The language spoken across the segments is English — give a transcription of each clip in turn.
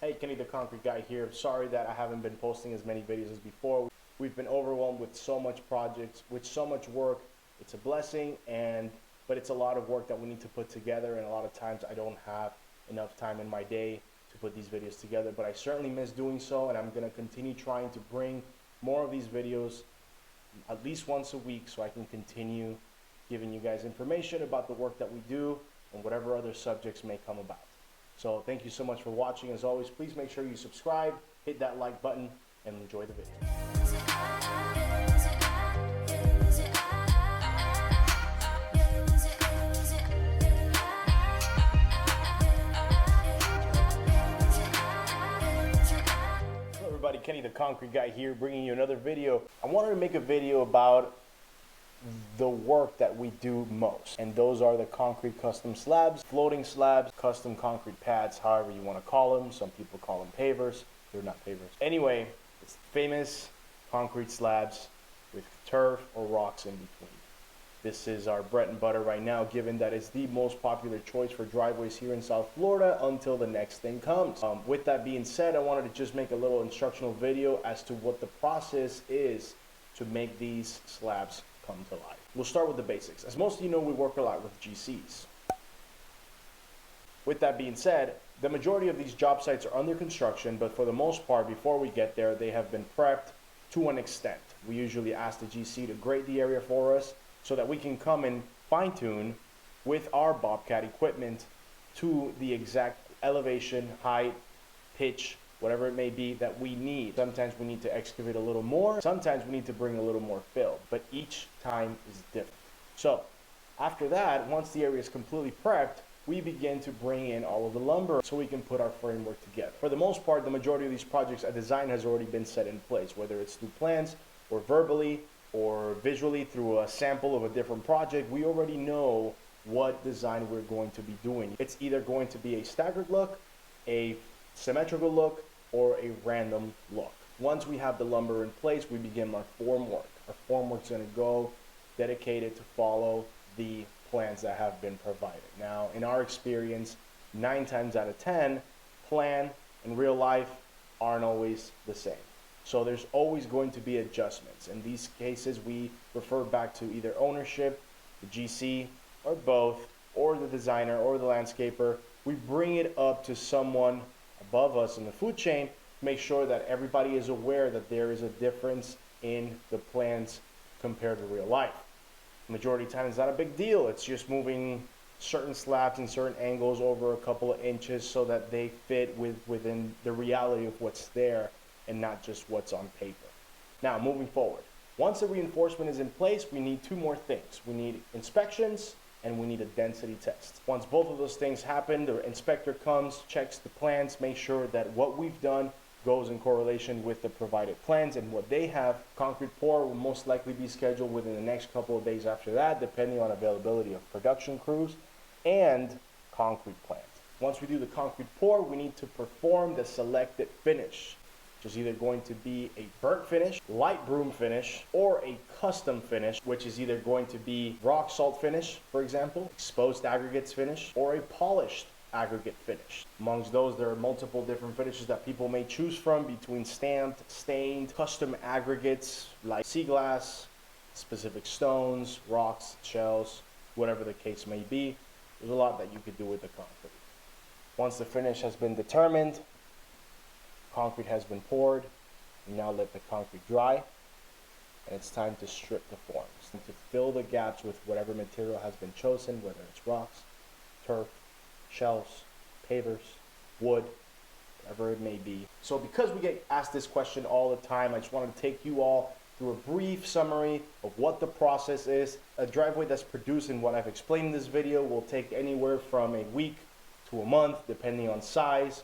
Hey, Kenny the Concrete Guy here. Sorry that I haven't been posting as many videos as before. We've been overwhelmed with so much projects, with so much work. It's a blessing, but it's a lot of work that we need to put together, and a lot of times I don't have enough time in my day to put these videos together, but I certainly miss doing so, and I'm going to continue trying to bring more of these videos at least once a week so I can continue giving you guys information about the work that we do and whatever other subjects may come about. So thank you so much for watching. As always, please make sure you subscribe, hit that like button, and enjoy the video. Hello everybody, Kenny the Concrete Guy here, bringing you another video. I wanted to make a video about the work that we do most, and those are the concrete custom slabs, floating slabs, custom concrete pads, however you want to call them. Some people call them pavers. They're not pavers. Anyway, it's famous concrete slabs with turf or rocks in between. This is our bread and butter right now, given that it's the most popular choice for driveways here in South Florida until the next thing comes. With that being said, I wanted to just make a little instructional video as to what the process is to make these slabs come to life. We'll start with the basics. As most of you know, we work a lot with GCs. With that being said, the majority of these job sites are under construction, but for the most part, before we get there, they have been prepped to an extent. We usually ask the GC to grade the area for us so that we can come and fine-tune with our Bobcat equipment to the exact elevation, height, pitch, whatever it may be that we need. Sometimes we need to excavate a little more. Sometimes we need to bring a little more fill, but each time is different. So after that, once the area is completely prepped, we begin to bring in all of the lumber so we can put our framework together. For the most part, the majority of these projects, a design has already been set in place, whether it's through plans or verbally or visually through a sample of a different project. We already know what design we're going to be doing. It's either going to be a staggered look, a symmetrical look, or a random look. Once we have the lumber in place, we begin our formwork. Our formwork's going to go dedicated to follow the plans that have been provided. Now, in our experience, 9 times out of 10, plan and real life aren't always the same. So there's always going to be adjustments. In these cases, we refer back to either ownership, the GC, or both, or the designer, or the landscaper. We bring it up to someone above us in the food chain, make sure that everybody is aware that there is a difference in the plans compared to real life. Majority of the time it's not a big deal. It's just moving certain slabs and certain angles over a couple of inches so that they fit within the reality of what's there and not just what's on paper. Now, moving forward, once the reinforcement is in place, we need 2 more things. We need inspections and we need a density test. Once both of those things happen, the inspector comes, checks the plans, makes sure that what we've done goes in correlation with the provided plans and what they have. Concrete pour will most likely be scheduled within the next couple of days after that, depending on availability of production crews and concrete plants. Once we do the concrete pour, we need to perform the selected finish, which is either going to be a burnt finish, light broom finish, or a custom finish, which is either going to be rock salt finish, for example, exposed aggregates finish, or a polished aggregate finish. Amongst those, there are multiple different finishes that people may choose from between stamped, stained, custom aggregates like sea glass, specific stones, rocks, shells, whatever the case may be. There's a lot that you could do with the concrete. Once the finish has been determined, concrete has been poured, you now let the concrete dry, and it's time to strip the forms, and to fill the gaps with whatever material has been chosen, whether it's rocks, turf, shells, pavers, wood, whatever it may be. So because we get asked this question all the time, I just wanted to take you all through a brief summary of what the process is. A driveway that's produced in what I've explained in this video will take anywhere from a week to a month, depending on size,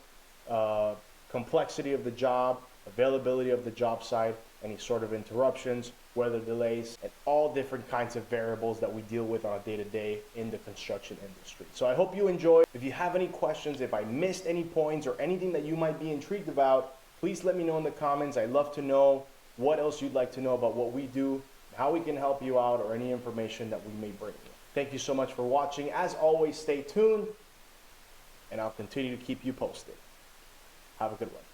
complexity of the job, availability of the job site, any sort of interruptions, weather delays, and all different kinds of variables that we deal with on a day-to-day in the construction industry. So I hope you enjoyed. If you have any questions, if I missed any points or anything that you might be intrigued about, please let me know in the comments. I'd love to know what else you'd like to know about what we do, how we can help you out, or any information that we may bring you. Thank you so much for watching. As always, stay tuned, and I'll continue to keep you posted. Have a good one.